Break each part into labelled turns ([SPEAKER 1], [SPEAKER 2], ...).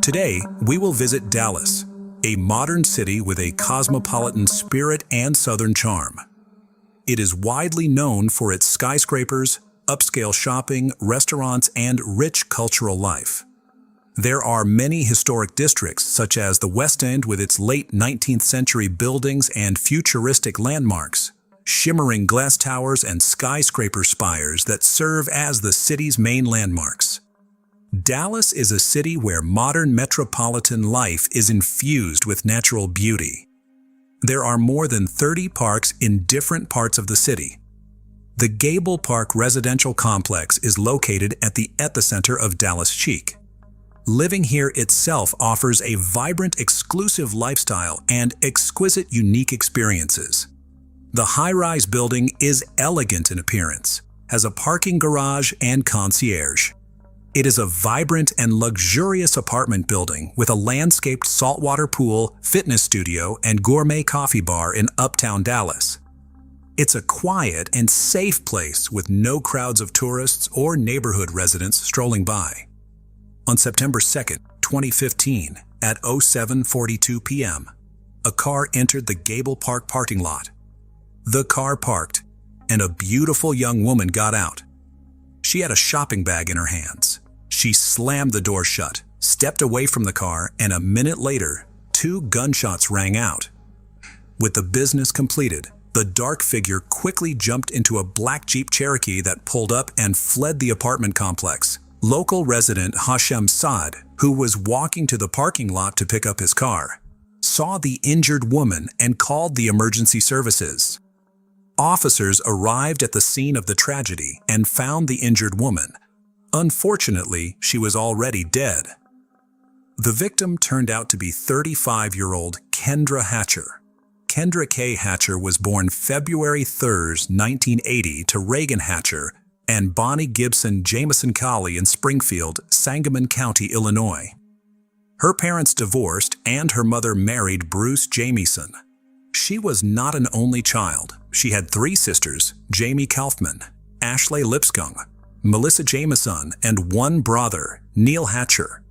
[SPEAKER 1] Today, we will visit Dallas, a modern city with a cosmopolitan spirit and southern charm. It is widely known for its skyscrapers, upscale shopping, restaurants, and rich cultural life. There are many historic districts, such as the West End with its late 19th century buildings and futuristic landmarks, shimmering glass towers and skyscraper spires that serve as the city's main landmarks. Dallas is a city where modern metropolitan life is infused with natural beauty. There are more than 30 parks in different parts of the city. The Gable Park residential complex is located at the epicenter of Dallas chic. Living here itself offers a vibrant, exclusive lifestyle and exquisite, unique experiences. The high-rise building is elegant in appearance, has a parking garage and concierge. It is a vibrant and luxurious apartment building with a landscaped saltwater pool, fitness studio, and gourmet coffee bar in uptown Dallas. It's a quiet and safe place with no crowds of tourists or neighborhood residents strolling by. On September 2, 2015, at 07:42 p.m., a car entered the Gable Park parking lot. The car parked, and a beautiful young woman got out. She had a shopping bag in her hands. She slammed the door shut, stepped away from the car, and a minute later, 2 gunshots rang out. With the business completed, the dark figure quickly jumped into a black Jeep Cherokee that pulled up and fled the apartment complex. Local resident Hashem Saad, who was walking to the parking lot to pick up his car, saw the injured woman and called the emergency services. Officers arrived at the scene of the tragedy and found the injured woman. Unfortunately, she was already dead. The victim turned out to be 35-year-old Kendra Hatcher. Kendra K. Hatcher was born February 3, 1980 to Reagan Hatcher and Bonnie Gibson Jameson Colley in Springfield, Sangamon County, Illinois. Her parents divorced and her mother married Bruce Jamieson. She was not an only child. She had 3 sisters, Jamie Kaufman, Ashley Lipscomb, Melissa Jameson, and 1 brother, Neil Hatcher.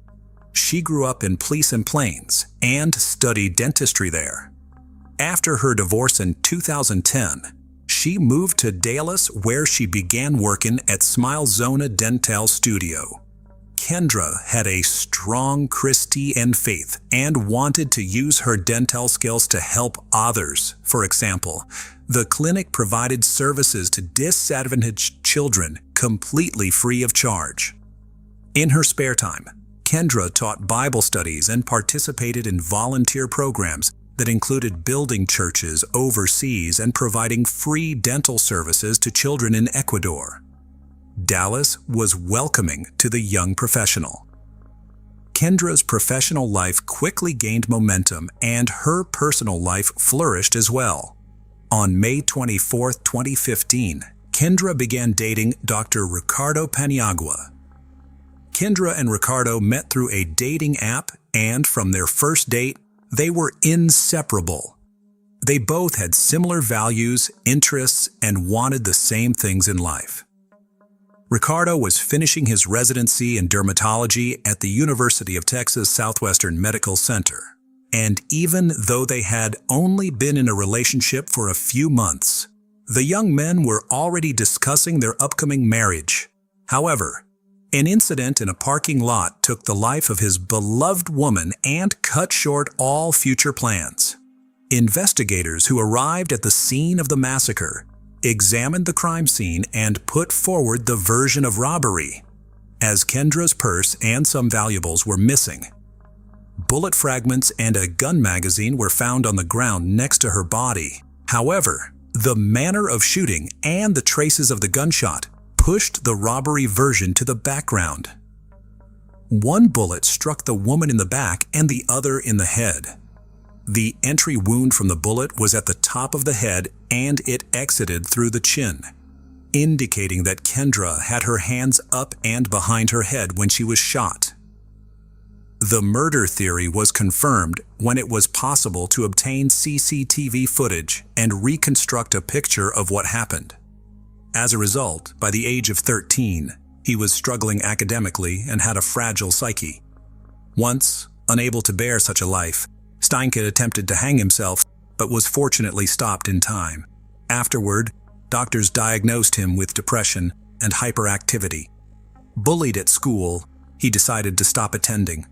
[SPEAKER 1] She grew up in Pleasant Plains and studied dentistry there. After her divorce in 2010, she moved to Dallas, where she began working at Smile Zona Dental Studio. Kendra had a strong Christian faith and wanted to use her dental skills to help others. For example, the clinic provided services to disadvantaged children completely free of charge. In her spare time, Kendra taught Bible studies and participated in volunteer programs that included building churches overseas and providing free dental services to children in Ecuador. Dallas was welcoming to the young professional. Kendra's professional life quickly gained momentum, and her personal life flourished as well. On May 24, 2015, Kendra began dating Dr. Ricardo Paniagua. Kendra and Ricardo met through a dating app, and from their first date, they were inseparable. They both had similar values, interests, and wanted the same things in life. Ricardo was finishing his residency in dermatology at the University of Texas Southwestern Medical Center. And even though they had only been in a relationship for a few months, the young men were already discussing their upcoming marriage. However, an incident in a parking lot took the life of his beloved woman and cut short all future plans. Investigators who arrived at the scene of the massacre examined the crime scene and put forward the version of robbery, as Kendra's purse and some valuables were missing. Bullet fragments and a gun magazine were found on the ground next to her body. However, the manner of shooting and the traces of the gunshot pushed the robbery version to the background. One bullet struck the woman in the back and the other in the head. The entry wound from the bullet was at the top of the head and it exited through the chin, indicating that Kendra had her hands up and behind her head when she was shot. The murder theory was confirmed when it was possible to obtain CCTV footage and reconstruct a picture of what happened. As a result, by the age of 13, he was struggling academically and had a fragile psyche. Once, unable to bear such a life, Steinke attempted to hang himself, but was fortunately stopped in time. Afterward, doctors diagnosed him with depression and hyperactivity. Bullied at school, he decided to stop attending.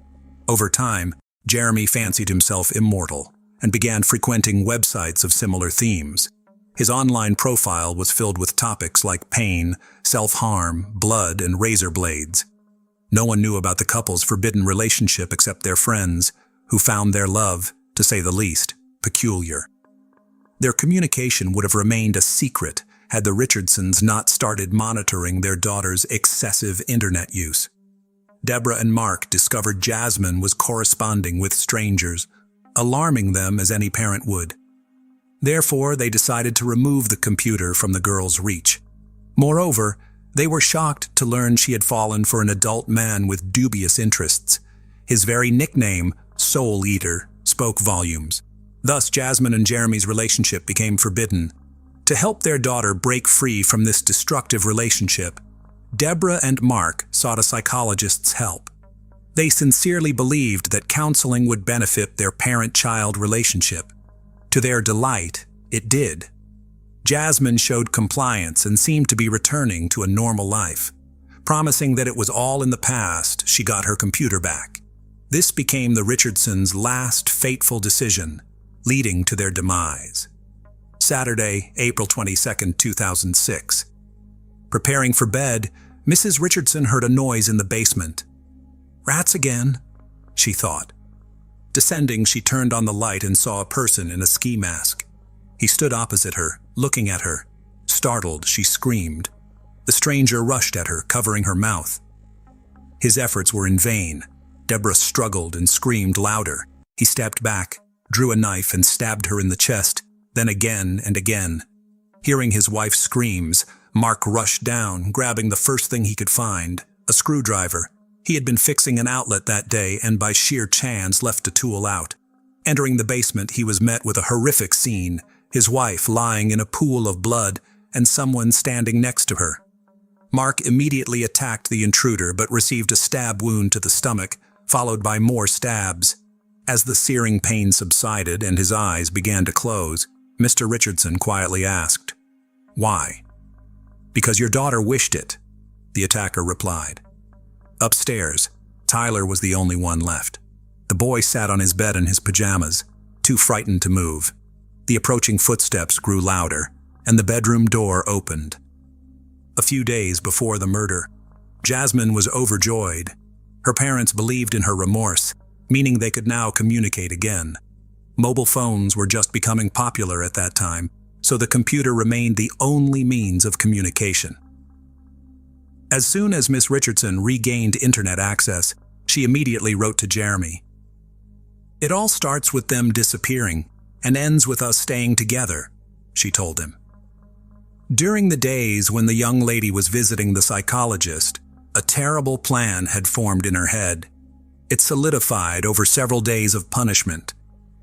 [SPEAKER 1] Over time, Jeremy fancied himself immortal and began frequenting websites of similar themes. His online profile was filled with topics like pain, self-harm, blood, and razor blades. No one knew about the couple's forbidden relationship except their friends, who found their love, to say the least, peculiar. Their communication would have remained a secret had the Richardsons not started monitoring their daughter's excessive internet use. Deborah and Mark discovered Jasmine was corresponding with strangers, alarming them as any parent would. Therefore, they decided to remove the computer from the girl's reach. Moreover, they were shocked to learn she had fallen for an adult man with dubious interests. His very nickname, Soul Eater, spoke volumes. Thus, Jasmine and Jeremy's relationship became forbidden. To help their daughter break free from this destructive relationship, Deborah and Mark sought a psychologist's help. They sincerely believed that counseling would benefit their parent-child relationship. To their delight, it did. Jasmine showed compliance and seemed to be returning to a normal life. Promising that it was all in the past, she got her computer back. This became the Richardsons' last fateful decision, leading to their demise. Saturday, April 22, 2006. Preparing for bed, Mrs. Richardson heard a noise in the basement. "Rats again," she thought. Descending, she turned on the light and saw a person in a ski mask. He stood opposite her, looking at her. Startled, she screamed. The stranger rushed at her, covering her mouth. His efforts were in vain. Deborah struggled and screamed louder. He stepped back, drew a knife and stabbed her in the chest, then again and again. Hearing his wife's screams, Mark rushed down, grabbing the first thing he could find, a screwdriver. He had been fixing an outlet that day and by sheer chance left the tool out. Entering the basement, he was met with a horrific scene, his wife lying in a pool of blood and someone standing next to her. Mark immediately attacked the intruder but received a stab wound to the stomach, followed by more stabs. As the searing pain subsided and his eyes began to close, Mr. Richardson quietly asked, "Why?" "Because your daughter wished it," the attacker replied. Upstairs, Tyler was the only one left. The boy sat on his bed in his pajamas, too frightened to move. The approaching footsteps grew louder, and the bedroom door opened. A few days before the murder, Jasmine was overjoyed. Her parents believed in her remorse, meaning they could now communicate again. Mobile phones were just becoming popular at that time, so the computer remained the only means of communication. As soon as Miss Richardson regained internet access, she immediately wrote to Jeremy. "It all starts with them disappearing and ends with us staying together," she told him. During the days when the young lady was visiting the psychologist, a terrible plan had formed in her head. It solidified over several days of punishment.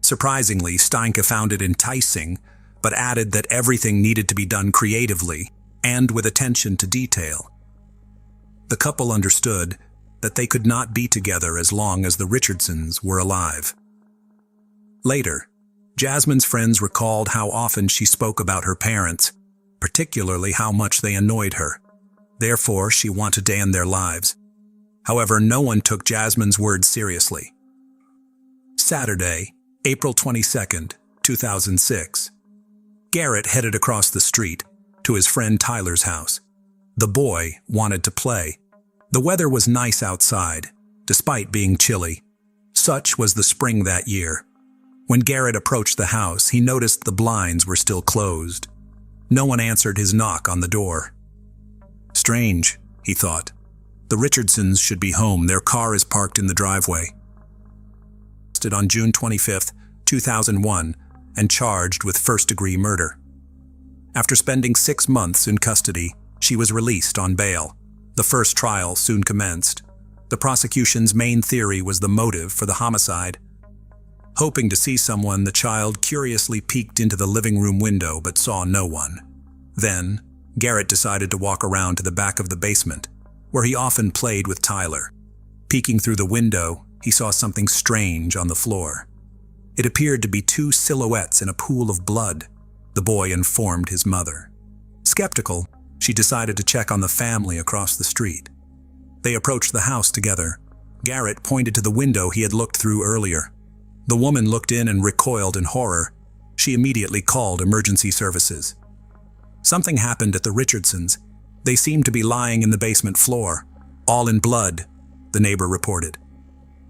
[SPEAKER 1] Surprisingly, Steinke found it enticing, but added that everything needed to be done creatively and with attention to detail. The couple understood that they could not be together as long as the Richardsons were alive. Later, Jasmine's friends recalled how often she spoke about her parents, particularly how much they annoyed her. Therefore, she wanted to end their lives. However, no one took Jasmine's words seriously. Saturday, April 22, 2006. Garrett headed across the street to his friend Tyler's house. The boy wanted to play. The weather was nice outside, despite being chilly. Such was the spring that year. When Garrett approached the house, he noticed the blinds were still closed. No one answered his knock on the door. Strange, he thought. The Richardsons should be home. Their car is parked in the driveway. Arrested on June 25, 2001, and charged with first-degree murder. After spending 6 months in custody, she was released on bail. The first trial soon commenced. The prosecution's main theory was the motive for the homicide. Hoping to see someone, the child curiously peeked into the living room window but saw no one. Then, Garrett decided to walk around to the back of the basement, where he often played with Tyler. Peeking through the window, he saw something strange on the floor. It appeared to be two silhouettes in a pool of blood. The boy informed his mother. Skeptical, she decided to check on the family across the street. They approached the house together. Garrett pointed to the window he had looked through earlier. The woman looked in and recoiled in horror. She immediately called emergency services. Something happened at the Richardsons. They seemed to be lying in the basement floor, all in blood, the neighbor reported.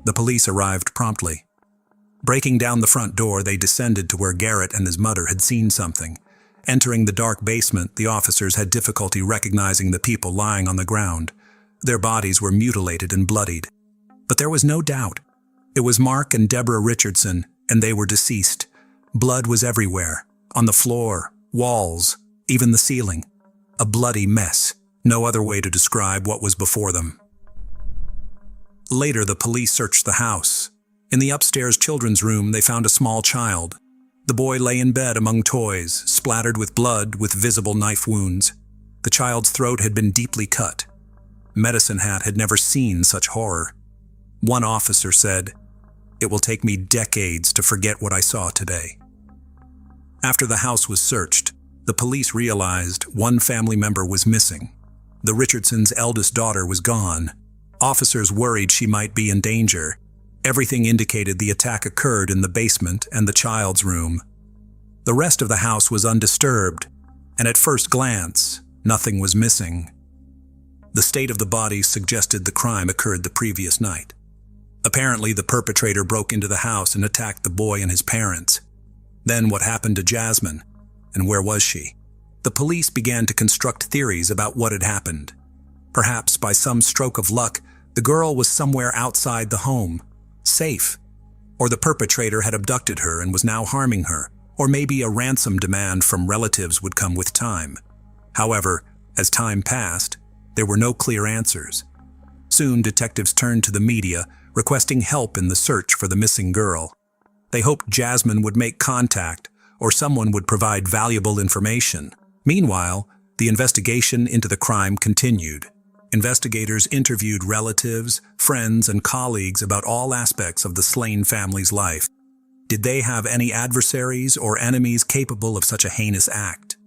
[SPEAKER 1] The police arrived promptly. Breaking down the front door, they descended to where Garrett and his mother had seen something. Entering the dark basement, the officers had difficulty recognizing the people lying on the ground. Their bodies were mutilated and bloodied. But there was no doubt. It was Mark and Deborah Richardson, and they were deceased. Blood was everywhere, on the floor, walls, even the ceiling. A bloody mess. No other way to describe what was before them. Later, the police searched the house. In the upstairs children's room, they found a small child. The boy lay in bed among toys, splattered with blood with visible knife wounds. The child's throat had been deeply cut. Medicine Hat had never seen such horror. One officer said, "It will take me decades to forget what I saw today." After the house was searched, the police realized one family member was missing. The Richardsons' eldest daughter was gone. Officers worried she might be in danger. Everything indicated the attack occurred in the basement and the child's room. The rest of the house was undisturbed, and at first glance, nothing was missing. The state of the bodies suggested the crime occurred the previous night. Apparently, the perpetrator broke into the house and attacked the boy and his parents. Then what happened to Jasmine, and where was she? The police began to construct theories about what had happened. Perhaps by some stroke of luck, the girl was somewhere outside the home, safe. Or the perpetrator had abducted her and was now harming her, or maybe a ransom demand from relatives would come with time. However, as time passed, there were no clear answers. Soon, detectives turned to the media, requesting help in the search for the missing girl. They hoped Jasmine would make contact, or someone would provide valuable information. Meanwhile, the investigation into the crime continued. Investigators interviewed relatives, friends, and colleagues about all aspects of the slain family's life. Did they have any adversaries or enemies capable of such a heinous act?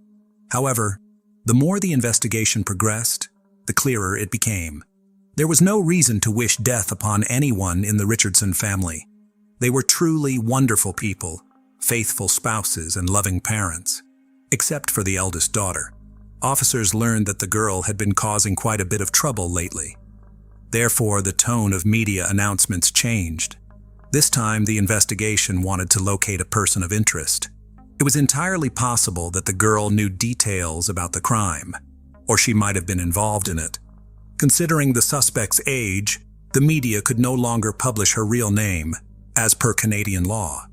[SPEAKER 1] However, the more the investigation progressed, the clearer it became. There was no reason to wish death upon anyone in the Richardson family. They were truly wonderful people, faithful spouses and loving parents, except for the eldest daughter. Officers learned that the girl had been causing quite a bit of trouble lately. Therefore, the tone of media announcements changed. This time, the investigation wanted to locate a person of interest. It was entirely possible that the girl knew details about the crime, or she might have been involved in it. Considering the suspect's age, the media could no longer publish her real name, as per Canadian law.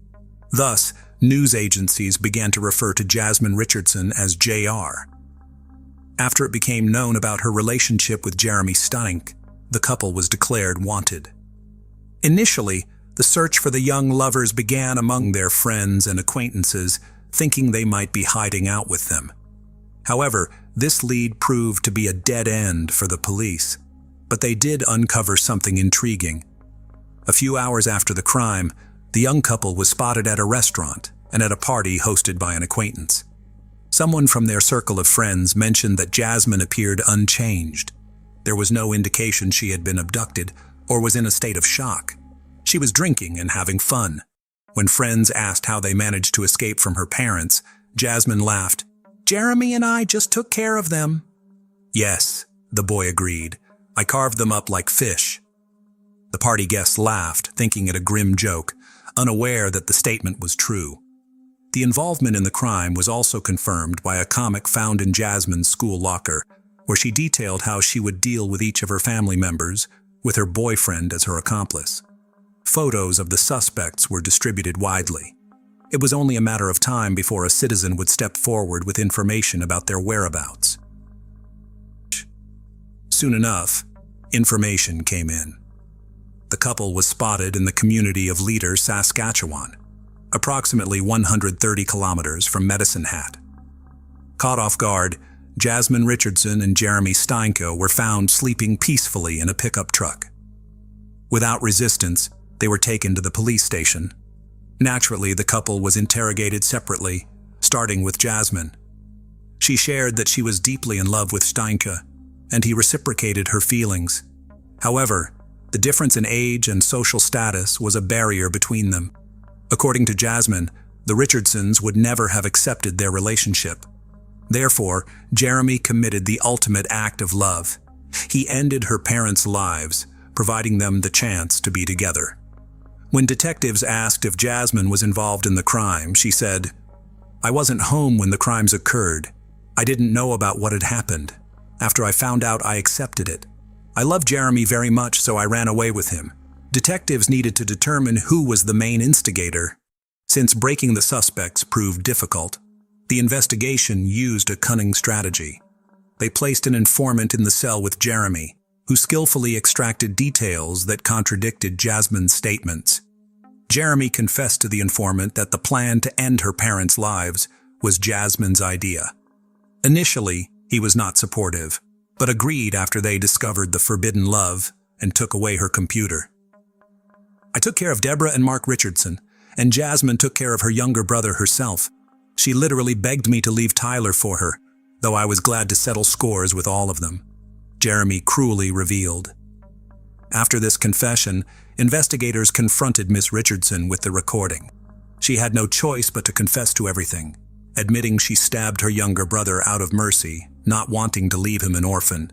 [SPEAKER 1] Thus, news agencies began to refer to Jasmine Richardson as JR. After it became known about her relationship with Jeremy Stank, the couple was declared wanted. Initially, the search for the young lovers began among their friends and acquaintances, thinking they might be hiding out with them. However, this lead proved to be a dead end for the police, but they did uncover something intriguing. A few hours after the crime, the young couple was spotted at a restaurant and at a party hosted by an acquaintance. Someone from their circle of friends mentioned that Jasmine appeared unchanged. There was no indication she had been abducted or was in a state of shock. She was drinking and having fun. When friends asked how they managed to escape from her parents, Jasmine laughed. "Jeremy and I just took care of them." "Yes," the boy agreed. "I carved them up like fish." The party guests laughed, thinking it a grim joke, unaware that the statement was true. The involvement in the crime was also confirmed by a comic found in Jasmine's school locker, where she detailed how she would deal with each of her family members, with her boyfriend as her accomplice. Photos of the suspects were distributed widely. It was only a matter of time before a citizen would step forward with information about their whereabouts. Soon enough, information came in. The couple was spotted in the community of Leader, Saskatchewan, approximately 130 kilometers from Medicine Hat. Caught off guard, Jasmine Richardson and Jeremy Steinko were found sleeping peacefully in a pickup truck. Without resistance, They were taken to the police station. Naturally, the couple was interrogated separately, starting with Jasmine. She shared that she was deeply in love with Steinke, and he reciprocated her feelings. However, the difference in age and social status was a barrier between them. According to Jasmine, the Richardsons would never have accepted their relationship. Therefore, Jeremy committed the ultimate act of love. He ended her parents' lives, providing them the chance to be together. When detectives asked if Jasmine was involved in the crime, she said, "I wasn't home when the crimes occurred. I didn't know about what had happened. After I found out, I accepted it. I loved Jeremy very much, so I ran away with him." Detectives needed to determine who was the main instigator. Since breaking the suspects proved difficult, the investigation used a cunning strategy. They placed an informant in the cell with Jeremy, who skillfully extracted details that contradicted Jasmine's statements. Jeremy confessed to the informant that the plan to end her parents' lives was Jasmine's idea. Initially, he was not supportive, but agreed after they discovered the forbidden love and took away her computer. "I took care of Deborah and Mark Richardson, and Jasmine took care of her younger brother herself. She literally begged me to leave Tyler for her, though I was glad to settle scores with all of them," Jeremy cruelly revealed. After this confession, investigators confronted Miss Richardson with the recording. She had no choice but to confess to everything, admitting she stabbed her younger brother out of mercy, not wanting to leave him an orphan.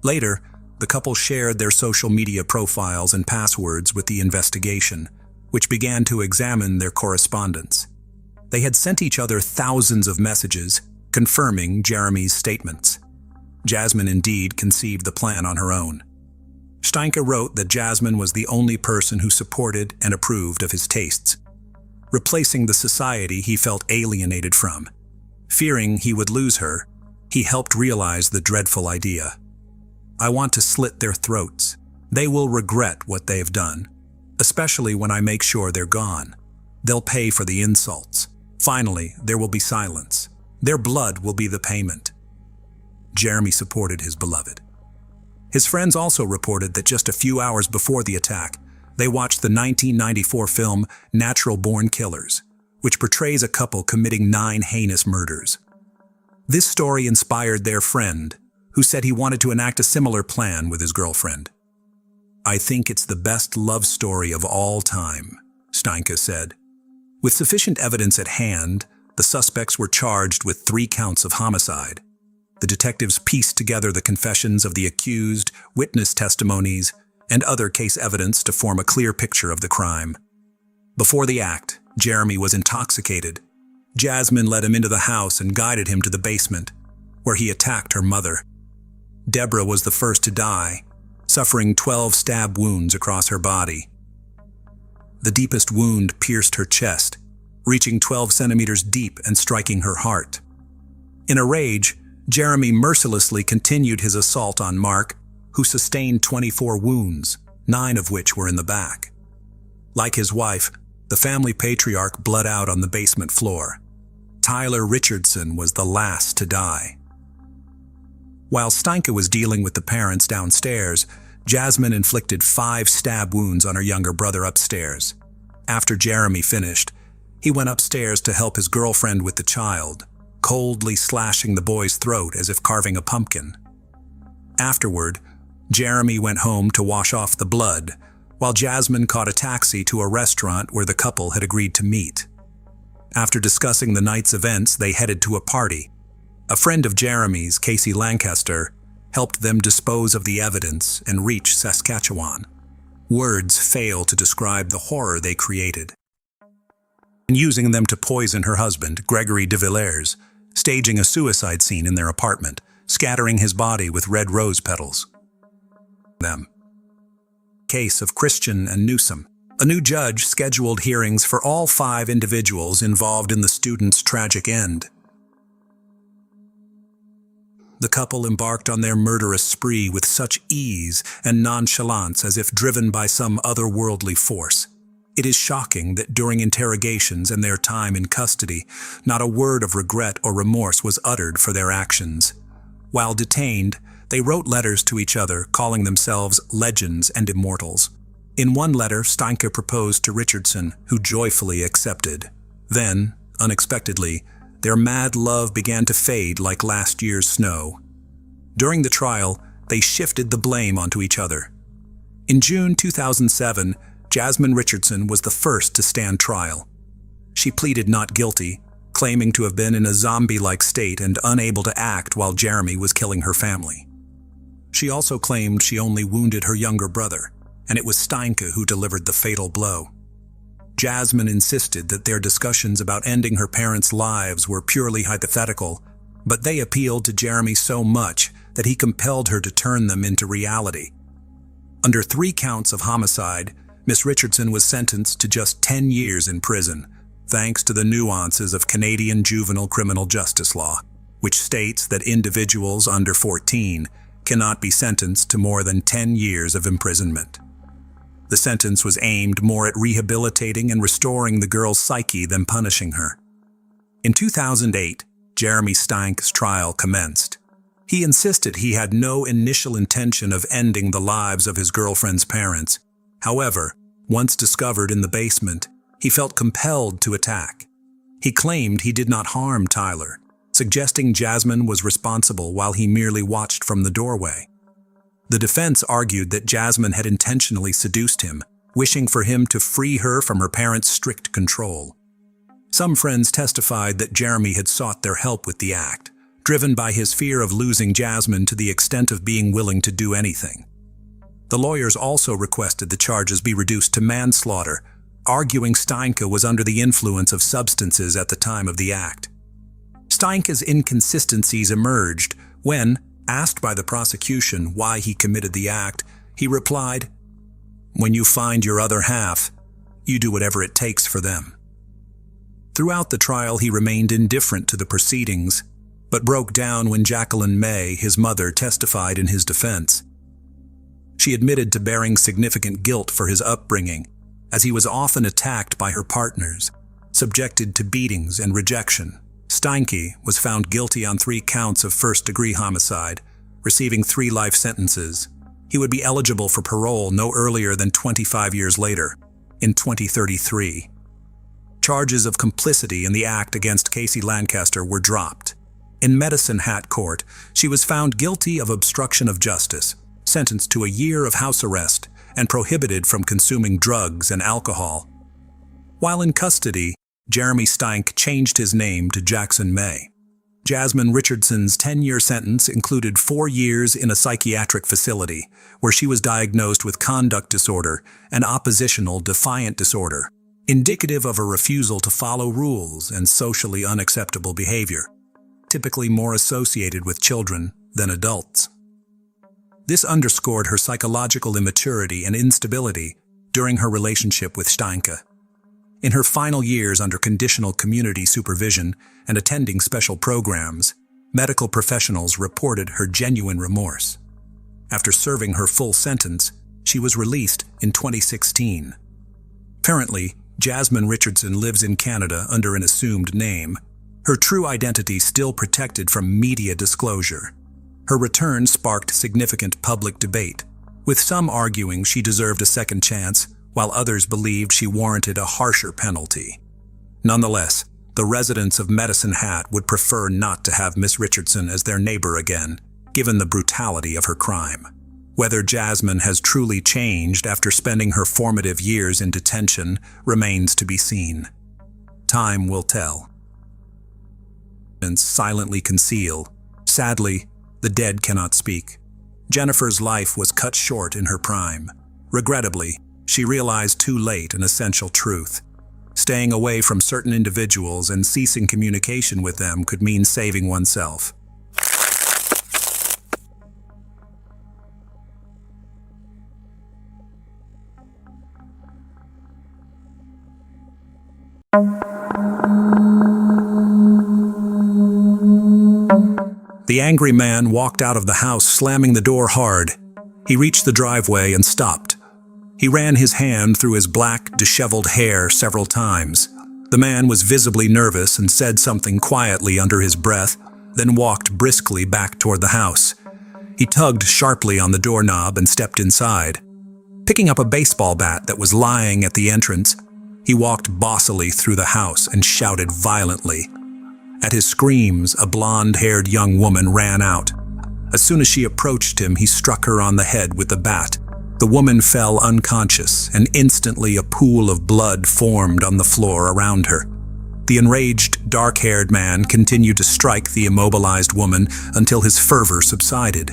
[SPEAKER 1] Later, the couple shared their social media profiles and passwords with the investigation, which began to examine their correspondence. They had sent each other thousands of messages, confirming Jeremy's statements. Jasmine indeed conceived the plan on her own. Steinke wrote that Jasmine was the only person who supported and approved of his tastes, replacing the society he felt alienated from. Fearing he would lose her, he helped realize the dreadful idea. "I want to slit their throats. They will regret what they have done, especially when I make sure they're gone. They'll pay for the insults. Finally, there will be silence. Their blood will be the payment." Jeremy supported his beloved. His friends also reported that just a few hours before the attack, they watched the 1994 film Natural Born Killers, which portrays a couple committing 9 heinous murders. This story inspired their friend, who said he wanted to enact a similar plan with his girlfriend. "I think it's the best love story of all time," Steinke said. With sufficient evidence at hand, the suspects were charged with 3 counts of homicide. The detectives pieced together the confessions of the accused, witness testimonies, and other case evidence to form a clear picture of the crime. Before the act, Jeremy was intoxicated. Jasmine led him into the house and guided him to the basement, where he attacked her mother. Deborah was the first to die, suffering 12 stab wounds across her body. The deepest wound pierced her chest, reaching 12 centimeters deep and striking her heart. In a rage, Jeremy mercilessly continued his assault on Mark, who sustained 24 wounds, 9 of which were in the back. Like his wife, the family patriarch bled out on the basement floor. Tyler Richardson was the last to die. While Steinke was dealing with the parents downstairs, Jasmine inflicted 5 stab wounds on her younger brother upstairs. After Jeremy finished, he went upstairs to help his girlfriend with the child, coldly slashing the boy's throat as if carving a pumpkin. Afterward, Jeremy went home to wash off the blood, while Jasmine caught a taxi to a restaurant where the couple had agreed to meet. After discussing the night's events, they headed to a party. A friend of Jeremy's, Casey Lancaster, helped them dispose of the evidence and reach Saskatchewan. Words fail to describe the horror they created. Using them to poison her husband, Gregory de Villers, staging a suicide scene in their apartment, scattering his body with red rose petals. Case of Christian and Newsom. A new judge scheduled hearings for all 5 individuals involved in the student's tragic end. The couple embarked on their murderous spree with such ease and nonchalance as if driven by some otherworldly force. It is shocking that during interrogations and their time in custody, not a word of regret or remorse was uttered for their actions. While detained, they wrote letters to each other, calling themselves legends and immortals. In one letter, Steinke proposed to Richardson, who joyfully accepted. Then, unexpectedly, their mad love began to fade like last year's snow. During the trial, they shifted the blame onto each other. In June 2007, Jasmine Richardson was the first to stand trial. She pleaded not guilty, claiming to have been in a zombie-like state and unable to act while Jeremy was killing her family. She also claimed she only wounded her younger brother, and it was Steinke who delivered the fatal blow. Jasmine insisted that their discussions about ending her parents' lives were purely hypothetical, but they appealed to Jeremy so much that he compelled her to turn them into reality. Under 3 counts of homicide, Miss Richardson was sentenced to just 10 years in prison, thanks to the nuances of Canadian juvenile criminal justice law, which states that individuals under 14 cannot be sentenced to more than 10 years of imprisonment. The sentence was aimed more at rehabilitating and restoring the girl's psyche than punishing her. In 2008, Jeremy Steinke's trial commenced. He insisted he had no initial intention of ending the lives of his girlfriend's parents. However, once discovered in the basement, he felt compelled to attack. He claimed he did not harm Tyler, suggesting Jasmine was responsible while he merely watched from the doorway. The defense argued that Jasmine had intentionally seduced him, wishing for him to free her from her parents' strict control. Some friends testified that Jeremy had sought their help with the act, driven by his fear of losing Jasmine to the extent of being willing to do anything. The lawyers also requested the charges be reduced to manslaughter, arguing Steinke was under the influence of substances at the time of the act. Steinke's inconsistencies emerged when, asked by the prosecution why he committed the act, he replied, "When you find your other half, you do whatever it takes for them." Throughout the trial, he remained indifferent to the proceedings, but broke down when Jacqueline May, his mother, testified in his defense. She admitted to bearing significant guilt for his upbringing, as he was often attacked by her partners, subjected to beatings and rejection. Steinke was found guilty on 3 counts of first-degree homicide, receiving 3 life sentences. He would be eligible for parole no earlier than 25 years later, in 2033. Charges of complicity in the act against Casey Lancaster were dropped. In Medicine Hat Court, she was found guilty of obstruction of justice, sentenced to a year of house arrest, and prohibited from consuming drugs and alcohol. While in custody, Jeremy Steinke changed his name to Jackson May. Jasmine Richardson's 10-year sentence included 4 years in a psychiatric facility, where she was diagnosed with conduct disorder and oppositional defiant disorder, indicative of a refusal to follow rules and socially unacceptable behavior, typically more associated with children than adults. This underscored her psychological immaturity and instability during her relationship with Steinke. In her final years under conditional community supervision and attending special programs, medical professionals reported her genuine remorse. After serving her full sentence, she was released in 2016. Currently, Jasmine Richardson lives in Canada under an assumed name, her true identity still protected from media disclosure. Her return sparked significant public debate, with some arguing she deserved a second chance, while others believed she warranted a harsher penalty. Nonetheless, the residents of Medicine Hat would prefer not to have Miss Richardson as their neighbor again, given the brutality of her crime. Whether Jasmine has truly changed after spending her formative years in detention remains to be seen. Time will tell. Silently conceal. Sadly, the dead cannot speak. Jennifer's life was cut short in her prime. Regrettably, she realized too late an essential truth. Staying away from certain individuals and ceasing communication with them could mean saving oneself. The angry man walked out of the house, slamming the door hard. He reached the driveway and stopped. He ran his hand through his black, disheveled hair several times. The man was visibly nervous and said something quietly under his breath, then walked briskly back toward the house. He tugged sharply on the doorknob and stepped inside. Picking up a baseball bat that was lying at the entrance, he walked bossily through the house and shouted violently. At his screams, a blonde-haired young woman ran out. As soon as she approached him, he struck her on the head with the bat. The woman fell unconscious, and instantly a pool of blood formed on the floor around her. The enraged, dark-haired man continued to strike the immobilized woman until his fervor subsided.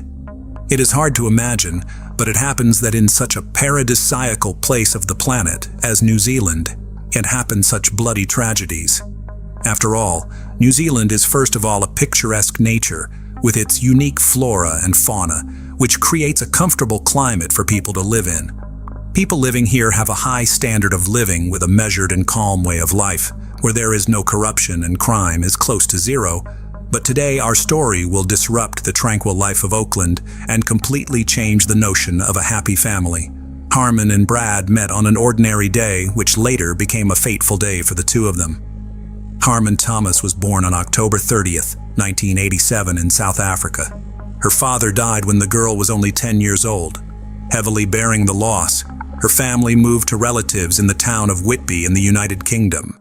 [SPEAKER 1] It is hard to imagine, but it happens that in such a paradisiacal place of the planet as New Zealand, can happen such bloody tragedies. After all, New Zealand is first of all a picturesque nature, with its unique flora and fauna, which creates a comfortable climate for people to live in. People living here have a high standard of living with a measured and calm way of life, where there is no corruption and crime is close to zero. But today our story will disrupt the tranquil life of Auckland and completely change the notion of a happy family. Harmon and Brad met on an ordinary day, which later became a fateful day for the two of them. Harmon Thomas was born on October 30th, 1987 in South Africa. Her father died when the girl was only 10 years old. Heavily bearing the loss, her family moved to relatives in the town of Whitby in the United Kingdom.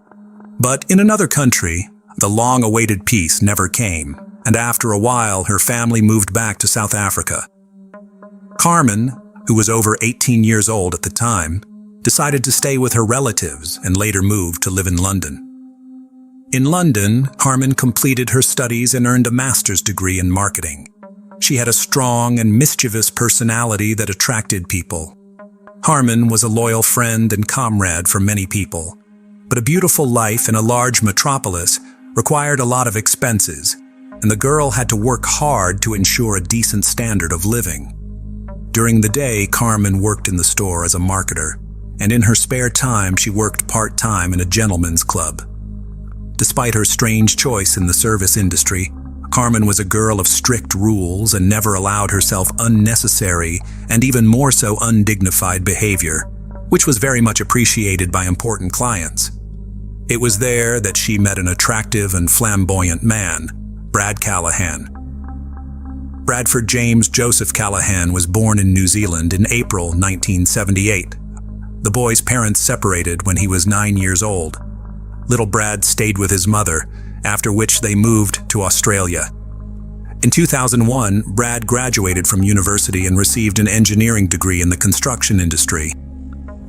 [SPEAKER 1] But in another country, the long-awaited peace never came, and after a while her family moved back to South Africa. Carmen, who was over 18 years old at the time, decided to stay with her relatives and later moved to live in London. In London, Harmon completed her studies and earned a master's degree in marketing. She had a strong and mischievous personality that attracted people. Harmon was a loyal friend and comrade for many people, but a beautiful life in a large metropolis required a lot of expenses, and the girl had to work hard to ensure a decent standard of living. During the day, Carmen worked in the store as a marketer, and in her spare time she worked part-time in a gentleman's club. Despite her strange choice in the service industry, Carmen was a girl of strict rules and never allowed herself unnecessary and even more so undignified behavior, which was very much appreciated by important clients. It was there that she met an attractive and flamboyant man, Brad Callahan. Bradford James Joseph Callahan was born in New Zealand in April 1978. The boy's parents separated when he was 9 years old. Little Brad stayed with his mother, after which they moved to Australia. In 2001, Brad graduated from university and received an engineering degree in the construction industry.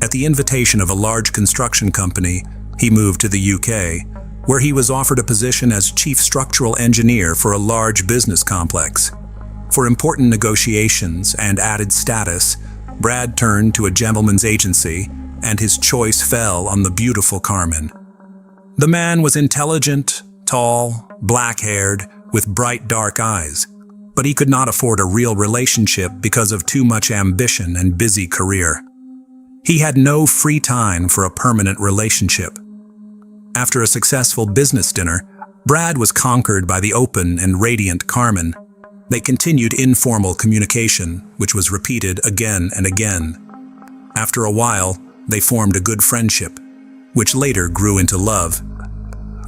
[SPEAKER 1] At the invitation of a large construction company, he moved to the UK, where he was offered a position as chief structural engineer for a large business complex. For important negotiations and added status, Brad turned to a gentleman's agency, and his choice fell on the beautiful Carmen. The man was intelligent, tall, black-haired, with bright dark eyes, but he could not afford a real relationship because of too much ambition and busy career. He had no free time for a permanent relationship. After a successful business dinner, Brad was conquered by the open and radiant Carmen. They continued informal communication, which was repeated again and again. After a while, they formed a good friendship, which later grew into love.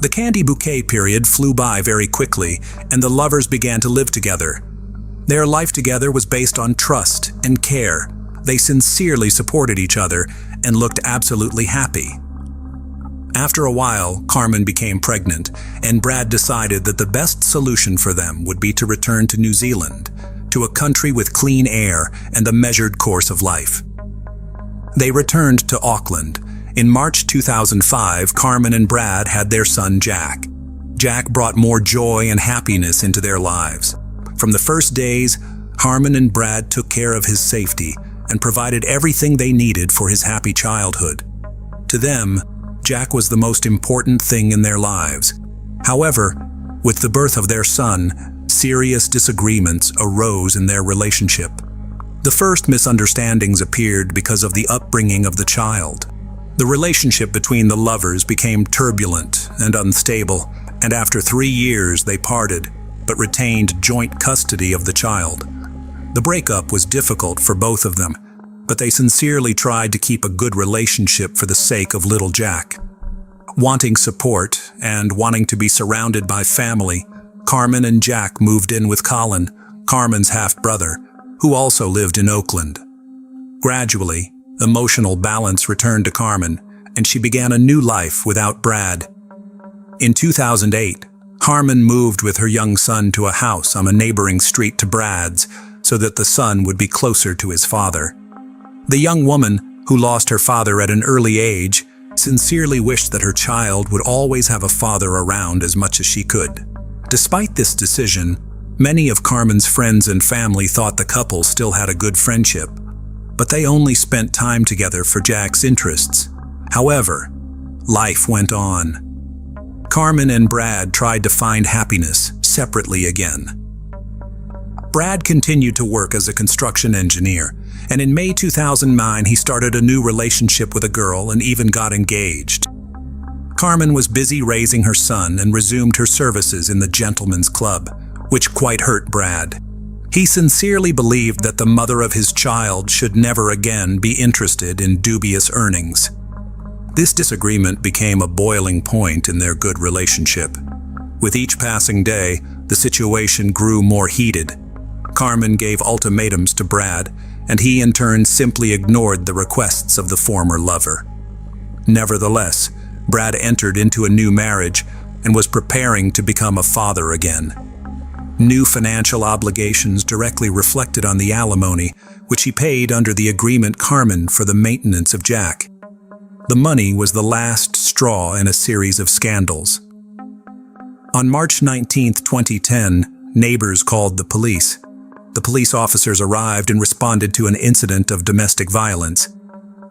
[SPEAKER 1] The candy bouquet period flew by very quickly, and the lovers began to live together. Their life together was based on trust and care. They sincerely supported each other and looked absolutely happy. After a while, Carmen became pregnant, and Brad decided that the best solution for them would be to return to New Zealand, to a country with clean air and a measured course of life. They returned to Auckland. In March 2005, Carmen and Brad had their son Jack. Jack brought more joy and happiness into their lives. From the first days, Carmen and Brad took care of his safety and provided everything they needed for his happy childhood. To them, Jack was the most important thing in their lives. However, with the birth of their son, serious disagreements arose in their relationship. The first misunderstandings appeared because of the upbringing of the child. The relationship between the lovers became turbulent and unstable, and after 3 years they parted, but retained joint custody of the child. The breakup was difficult for both of them, but they sincerely tried to keep a good relationship for the sake of little Jack. Wanting support and wanting to be surrounded by family, Carmen and Jack moved in with Colin, Carmen's half-brother, who also lived in Auckland. Gradually, Emotional balance returned to Carmen, and she began a new life without Brad. In 2008, Carmen moved with her young son to a house on a neighboring street to Brad's so that the son would be closer to his father. The young woman, who lost her father at an early age, sincerely wished that her child would always have a father around as much as she could. Despite this decision, many of Carmen's friends and family thought the couple still had a good friendship, but they only spent time together for Jack's interests. However, life went on. Carmen and Brad tried to find happiness separately again. Brad continued to work as a construction engineer, and in May 2009 he started a new relationship with a girl and even got engaged. Carmen was busy raising her son and resumed her services in the gentleman's club, which quite hurt Brad. He sincerely believed that the mother of his child should never again be interested in dubious earnings. This disagreement became a boiling point in their good relationship. With each passing day, the situation grew more heated. Carmen gave ultimatums to Brad, and he in turn simply ignored the requests of the former lover. Nevertheless, Brad entered into a new marriage and was preparing to become a father again. New financial obligations directly reflected on the alimony, which he paid under the agreement Carmen for the maintenance of Jack. The money was the last straw in a series of scandals. On March 19, 2010, neighbors called the police. The police officers arrived and responded to an incident of domestic violence.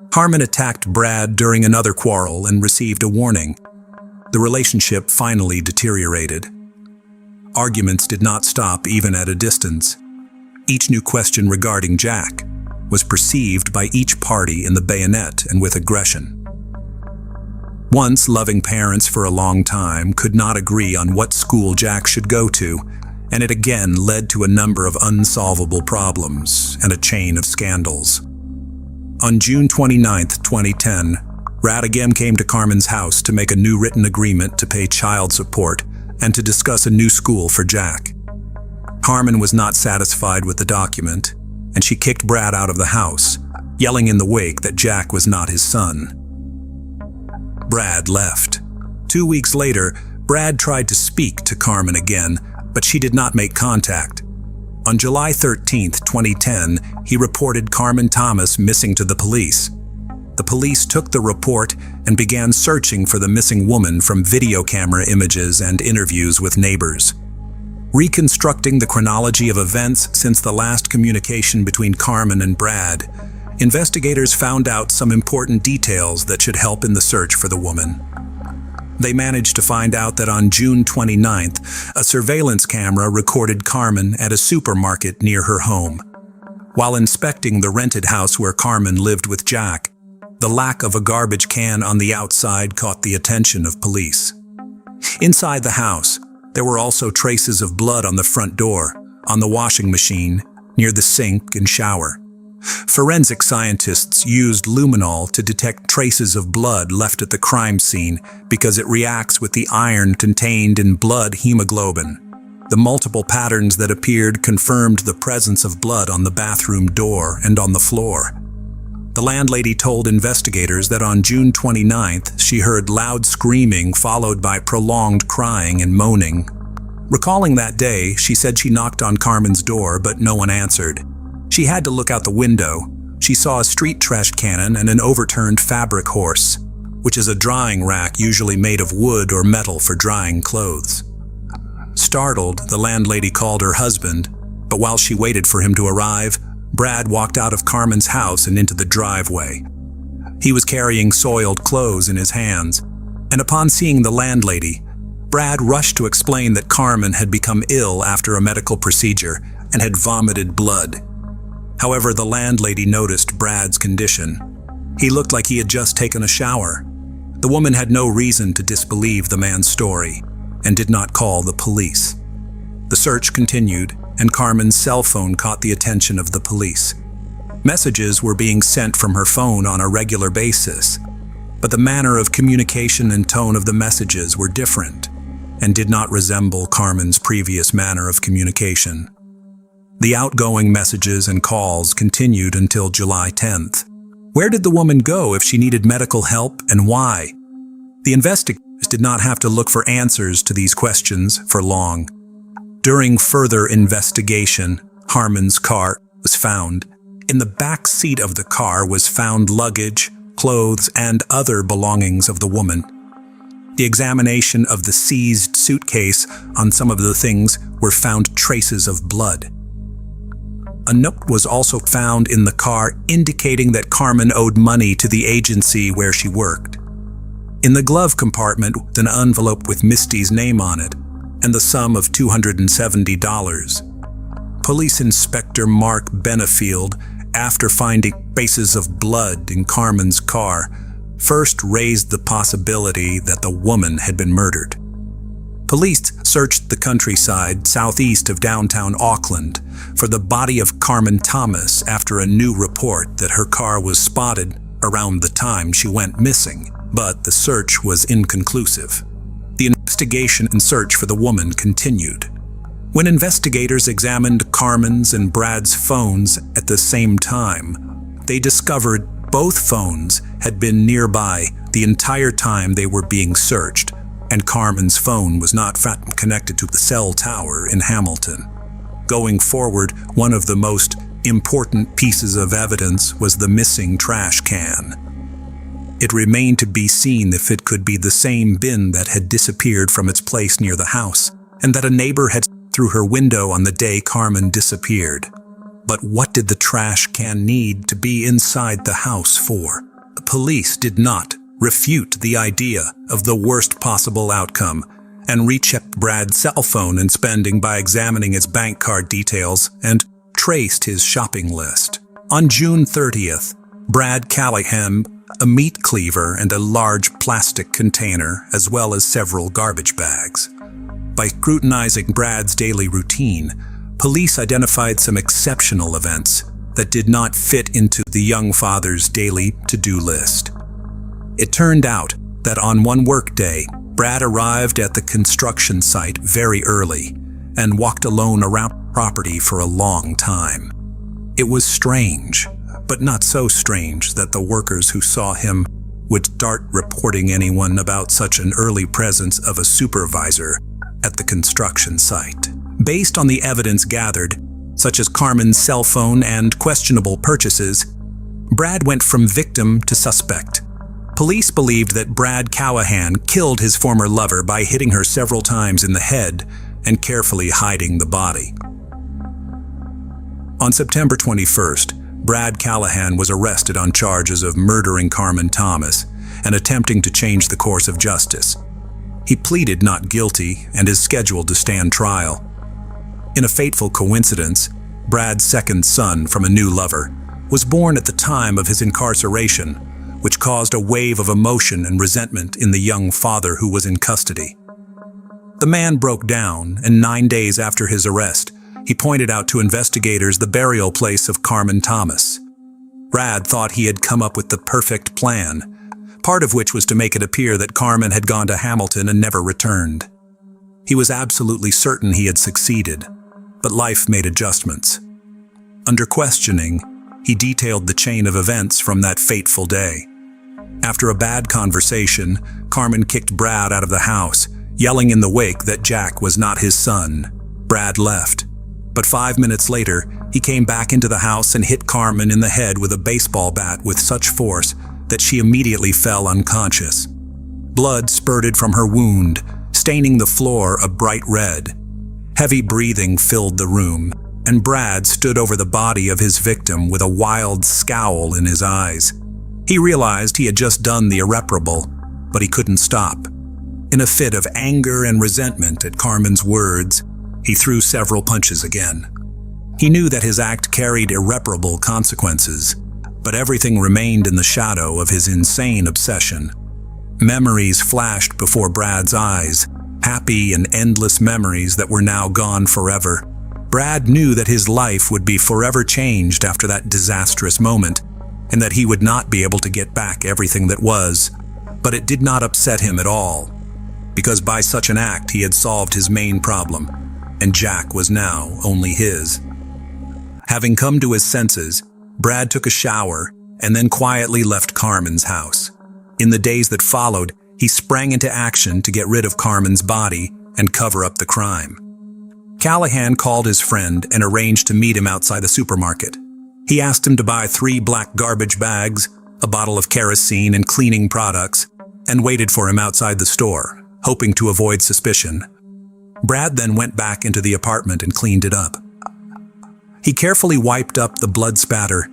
[SPEAKER 1] Carmen attacked Brad during another quarrel and received a warning. The relationship finally deteriorated. Arguments did not stop even at a distance. Each new question regarding Jack was perceived by each party in the bayonet and with aggression. Once loving parents for a long time could not agree on what school Jack should go to, and it again led to a number of unsolvable problems and a chain of scandals. On June 29, 2010, Brad again came to Carmen's house to make a new written agreement to pay child support and to discuss a new school for Jack. Carmen was not satisfied with the document, and she kicked Brad out of the house, yelling in the wake that Jack was not his son. Brad left. 2 weeks later, Brad tried to speak to Carmen again, but she did not make contact. On July 13, 2010, he reported Carmen Thomas missing to the police. The police took the report and began searching for the missing woman from video camera images and interviews with neighbors. Reconstructing the chronology of events since the last communication between Carmen and Brad, investigators found out some important details that should help in the search for the woman. They managed to find out that on June 29th, a surveillance camera recorded Carmen at a supermarket near her home. While inspecting the rented house where Carmen lived with Jack, the lack of a garbage can on the outside caught the attention of police. Inside the house, there were also traces of blood on the front door, on the washing machine, near the sink and shower. Forensic scientists used luminol to detect traces of blood left at the crime scene because it reacts with the iron contained in blood hemoglobin. The multiple patterns that appeared confirmed the presence of blood on the bathroom door and on the floor. The landlady told investigators that on June 29th, she heard loud screaming followed by prolonged crying and moaning. Recalling that day, she said she knocked on Carmen's door, but no one answered. She had to look out the window. She saw a street trash cannon and an overturned fabric horse, which is a drying rack usually made of wood or metal for drying clothes. Startled, the landlady called her husband, but while she waited for him to arrive, Brad walked out of Carmen's house and into the driveway. He was carrying soiled clothes in his hands, and upon seeing the landlady, Brad rushed to explain that Carmen had become ill after a medical procedure and had vomited blood. However, the landlady noticed Brad's condition. He looked like he had just taken a shower. The woman had no reason to disbelieve the man's story and did not call the police. The search continued, and Carmen's cell phone caught the attention of the police. Messages were being sent from her phone on a regular basis, but the manner of communication and tone of the messages were different and did not resemble Carmen's previous manner of communication. The outgoing messages and calls continued until July 10th. Where did the woman go if she needed medical help, and why? The investigators did not have to look for answers to these questions for long. During further investigation, Harmon's car was found. In the back seat of the car was found luggage, clothes, and other belongings of the woman. The examination of the seized suitcase, on some of the things were found traces of blood. A note was also found in the car indicating that Carmen owed money to the agency where she worked. In the glove compartment was an envelope with Misty's name on it and the sum of $270. Police Inspector Mark Benefield, after finding traces of blood in Carmen's car, first raised the possibility that the woman had been murdered. Police searched the countryside southeast of downtown Auckland for the body of Carmen Thomas after a new report that her car was spotted around the time she went missing, but the search was inconclusive. The investigation and search for the woman continued. When investigators examined Carmen's and Brad's phones at the same time, they discovered both phones had been nearby the entire time they were being searched, and Carmen's phone was not connected to the cell tower in Hamilton. Going forward, one of the most important pieces of evidence was the missing trash can. It remained to be seen if it could be the same bin that had disappeared from its place near the house, and that a neighbor had through her window on the day Carmen disappeared. But what did the trash can need to be inside the house for? The police did not refute the idea of the worst possible outcome and rechecked Brad's cell phone and spending by examining his bank card details and traced his shopping list. On June 30th, Brad Callahan, a meat cleaver and a large plastic container, as well as several garbage bags. By scrutinizing Brad's daily routine, police identified some exceptional events that did not fit into the young father's daily to-do list. It turned out that on one workday, Brad arrived at the construction site very early and walked alone around the property for a long time. It was strange, but not so strange that the workers who saw him would start reporting anyone about such an early presence of a supervisor at the construction site. Based on the evidence gathered, such as Carmen's cell phone and questionable purchases, Brad went from victim to suspect. Police believed that Brad Callahan killed his former lover by hitting her several times in the head and carefully hiding the body. On September 21st, Brad Callahan was arrested on charges of murdering Carmen Thomas and attempting to change the course of justice. He pleaded not guilty and is scheduled to stand trial. In a fateful coincidence, Brad's second son from a new lover was born at the time of his incarceration, which caused a wave of emotion and resentment in the young father who was in custody. The man broke down, and 9 days after his arrest, he pointed out to investigators the burial place of Carmen Thomas. Brad thought he had come up with the perfect plan, part of which was to make it appear that Carmen had gone to Hamilton and never returned. He was absolutely certain he had succeeded, but life made adjustments. Under questioning, he detailed the chain of events from that fateful day. After a bad conversation, Carmen kicked Brad out of the house, yelling in the wake that Jack was not his son. Brad left, but 5 minutes later, he came back into the house and hit Carmen in the head with a baseball bat with such force that she immediately fell unconscious. Blood spurted from her wound, staining the floor a bright red. Heavy breathing filled the room, and Brad stood over the body of his victim with a wild scowl in his eyes. He realized he had just done the irreparable, but he couldn't stop. In a fit of anger and resentment at Carmen's words, he threw several punches again. He knew that his act carried irreparable consequences, but everything remained in the shadow of his insane obsession. Memories flashed before Brad's eyes, happy and endless memories that were now gone forever. Brad knew that his life would be forever changed after that disastrous moment, and that he would not be able to get back everything that was, but it did not upset him at all, because by such an act he had solved his main problem, and Jack was now only his. Having come to his senses, Brad took a shower and then quietly left Carmen's house. In the days that followed, he sprang into action to get rid of Carmen's body and cover up the crime. Callahan called his friend and arranged to meet him outside the supermarket. He asked him to buy 3 black garbage bags, a bottle of kerosene and cleaning products, and waited for him outside the store, hoping to avoid suspicion. Brad then went back into the apartment and cleaned it up. He carefully wiped up the blood spatter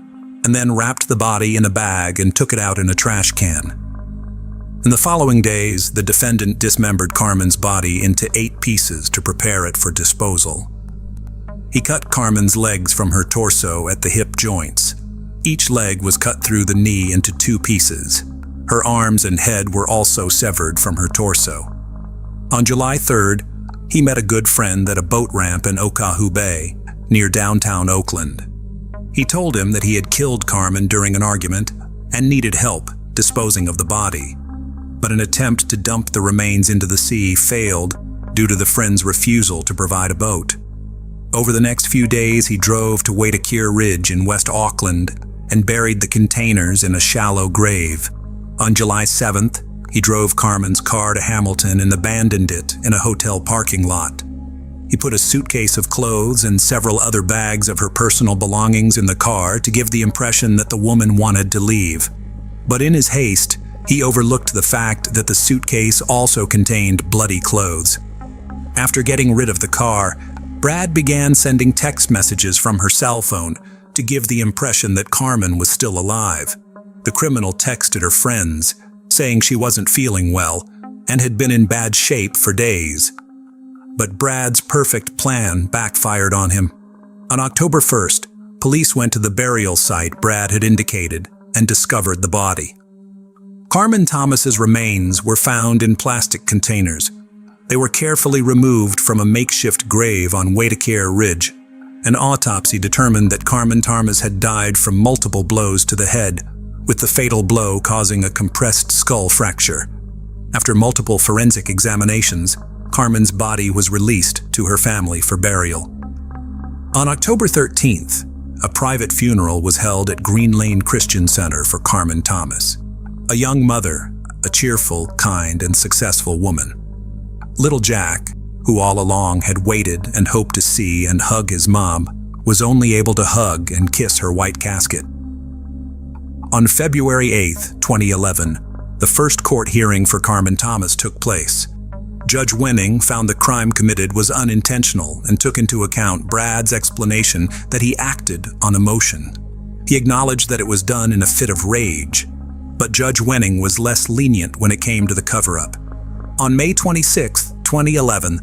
[SPEAKER 1] and then wrapped the body in a bag and took it out in a trash can. In the following days, the defendant dismembered Carmen's body into 8 pieces to prepare it for disposal. He cut Carmen's legs from her torso at the hip joints. Each leg was cut through the knee into 2 pieces. Her arms and head were also severed from her torso. On July 3rd, he met a good friend at a boat ramp in Okahu Bay, near downtown Oakland. He told him that he had killed Carmen during an argument and needed help disposing of the body. But an attempt to dump the remains into the sea failed due to the friend's refusal to provide a boat. Over the next few days, he drove to Waitakere Ridge in West Auckland and buried the containers in a shallow grave. On July 7th, he drove Carmen's car to Hamilton and abandoned it in a hotel parking lot. He put a suitcase of clothes and several other bags of her personal belongings in the car to give the impression that the woman wanted to leave. But in his haste, he overlooked the fact that the suitcase also contained bloody clothes. After getting rid of the car, Brad began sending text messages from her cell phone to give the impression that Carmen was still alive. The criminal texted her friends, saying she wasn't feeling well and had been in bad shape for days. But Brad's perfect plan backfired on him. On October 1st, police went to the burial site Brad had indicated and discovered the body. Carmen Thomas's remains were found in plastic containers. They were carefully removed from a makeshift grave on Waitakere Ridge. An autopsy determined that Carmen Thomas had died from multiple blows to the head, with the fatal blow causing a compressed skull fracture. After multiple forensic examinations, Carmen's body was released to her family for burial. On October 13th, a private funeral was held at Green Lane Christian Center for Carmen Thomas, a young mother, a cheerful, kind, and successful woman. Little Jack, who all along had waited and hoped to see and hug his mom, was only able to hug and kiss her white casket. On February 8, 2011, the first court hearing for Carmen Thomas took place. Judge Wenning found the crime committed was unintentional and took into account Brad's explanation that he acted on emotion. He acknowledged that it was done in a fit of rage, but Judge Wenning was less lenient when it came to the cover-up. On May 26, 2011,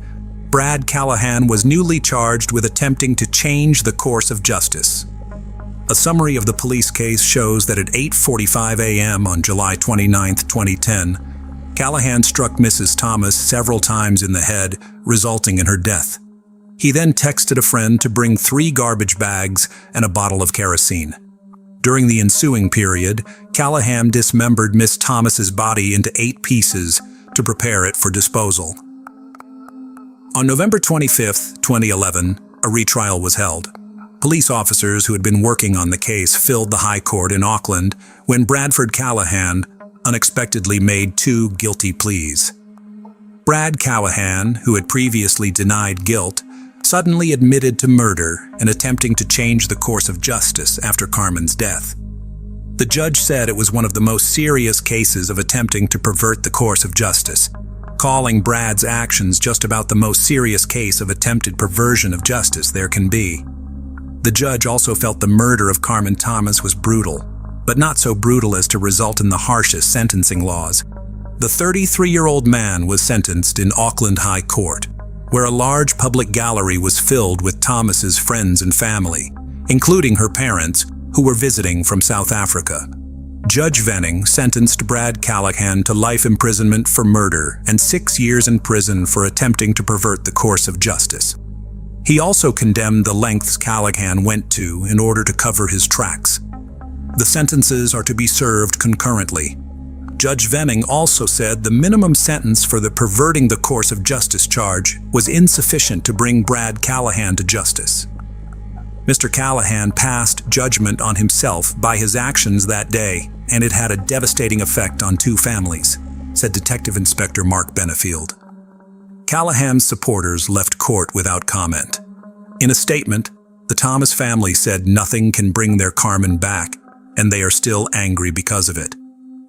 [SPEAKER 1] Brad Callahan was newly charged with attempting to change the course of justice. A summary of the police case shows that at 8:45 a.m. on July 29, 2010, Callahan struck Mrs. Thomas several times in the head, resulting in her death. He then texted a friend to bring 3 garbage bags and a bottle of kerosene. During the ensuing period, Callahan dismembered Miss Thomas's body into 8 pieces to prepare it for disposal. On November 25, 2011, a retrial was held. Police officers who had been working on the case filled the High Court in Auckland when Bradford Callahan unexpectedly made 2 guilty pleas. Brad Callahan, who had previously denied guilt, suddenly admitted to murder and attempting to change the course of justice after Carmen's death. The judge said it was one of the most serious cases of attempting to pervert the course of justice, calling Brad's actions just about the most serious case of attempted perversion of justice there can be. The judge also felt the murder of Carmen Thomas was brutal, but not so brutal as to result in the harshest sentencing laws. The 33-year-old man was sentenced in Auckland High Court, where a large public gallery was filled with Thomas's friends and family, including her parents, who were visiting from South Africa. Judge Wenning sentenced Brad Callahan to life imprisonment for murder and 6 years in prison for attempting to pervert the course of justice. He also condemned the lengths Callahan went to in order to cover his tracks. The sentences are to be served concurrently. Judge Wenning also said the minimum sentence for the perverting the course of justice charge was insufficient to bring Brad Callahan to justice. Mr. Callahan passed judgment on himself by his actions that day, and it had a devastating effect on two families, said Detective Inspector Mark Benefield. Callahan's supporters left court without comment. In a statement, the Thomas family said nothing can bring their Carmen back, and they are still angry because of it.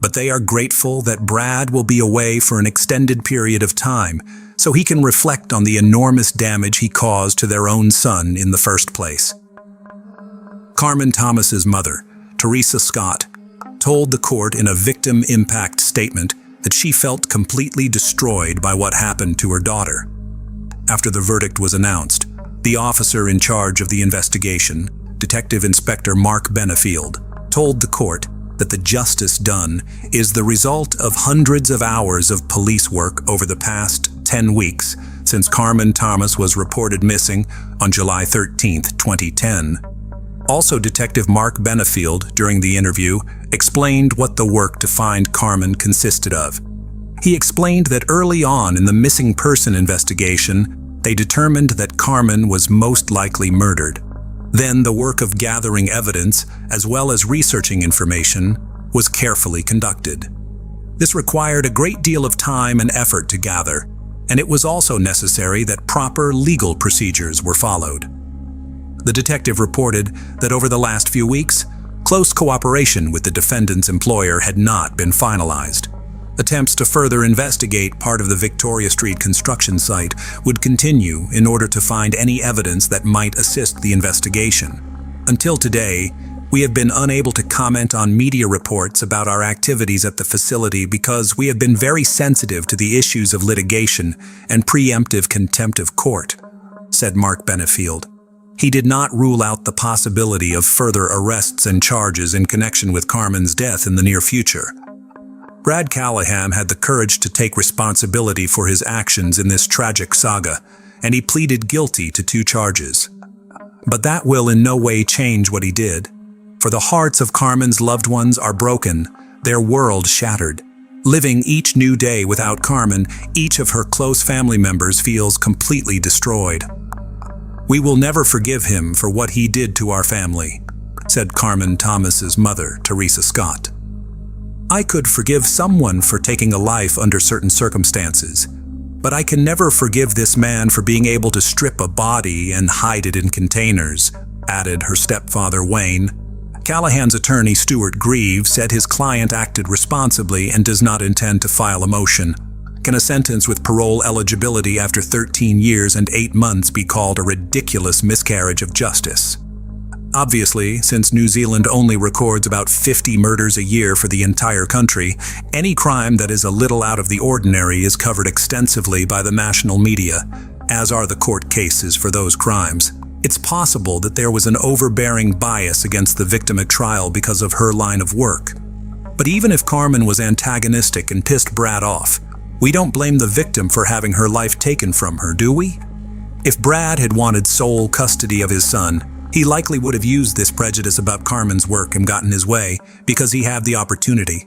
[SPEAKER 1] But they are grateful that Brad will be away for an extended period of time, so he can reflect on the enormous damage he caused to their own son in the first place. Carmen Thomas's mother, Teresa Scott, told the court in a victim impact statement that she felt completely destroyed by what happened to her daughter. After the verdict was announced, the officer in charge of the investigation, Detective Inspector Mark Benefield, told the court that the justice done is the result of hundreds of hours of police work over the past 10 weeks since Carmen Thomas was reported missing on July 13, 2010. Also, Detective Mark Benefield, during the interview, explained what the work to find Carmen consisted of. He explained that early on in the missing person investigation, they determined that Carmen was most likely murdered. Then the work of gathering evidence, as well as researching information, was carefully conducted. This required a great deal of time and effort to gather, and it was also necessary that proper legal procedures were followed. The detective reported that over the last few weeks, close cooperation with the defendant's employer had not been finalized. Attempts to further investigate part of the Victoria Street construction site would continue in order to find any evidence that might assist the investigation. Until today, we have been unable to comment on media reports about our activities at the facility because we have been very sensitive to the issues of litigation and preemptive contempt of court, said Mark Benefield. He did not rule out the possibility of further arrests and charges in connection with Carmen's death in the near future. Brad Callahan had the courage to take responsibility for his actions in this tragic saga, and he pleaded guilty to 2 charges. But that will in no way change what he did. For the hearts of Carmen's loved ones are broken, their world shattered. Living each new day without Carmen, each of her close family members feels completely destroyed. "We will never forgive him for what he did to our family," said Carmen Thomas's mother, Teresa Scott. "I could forgive someone for taking a life under certain circumstances, but I can never forgive this man for being able to strip a body and hide it in containers," added her stepfather Wayne. Callahan's attorney Stuart Grieve said his client acted responsibly and does not intend to file a motion. Can a sentence with parole eligibility after 13 years and 8 months be called a ridiculous miscarriage of justice? Obviously, since New Zealand only records about 50 murders a year for the entire country, any crime that is a little out of the ordinary is covered extensively by the national media, as are the court cases for those crimes. It's possible that there was an overbearing bias against the victim at trial because of her line of work. But even if Carmen was antagonistic and pissed Brad off, we don't blame the victim for having her life taken from her, do we? If Brad had wanted sole custody of his son, he likely would have used this prejudice about Carmen's work and gotten his way because he had the opportunity.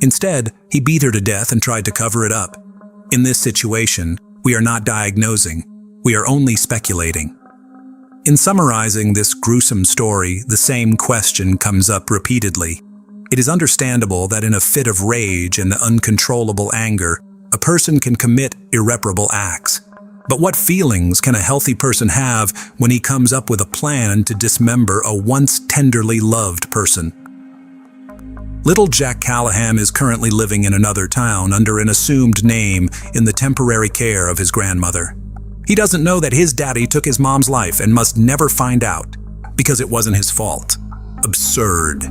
[SPEAKER 1] Instead, he beat her to death and tried to cover it up. In this situation, we are not diagnosing, we are only speculating. In summarizing this gruesome story, the same question comes up repeatedly. It is understandable that in a fit of rage and uncontrollable anger, a person can commit irreparable acts. But what feelings can a healthy person have when he comes up with a plan to dismember a once tenderly loved person? Little Jack Callahan is currently living in another town under an assumed name in the temporary care of his grandmother. He doesn't know that his daddy took his mom's life and must never find out because it wasn't his fault. Absurd.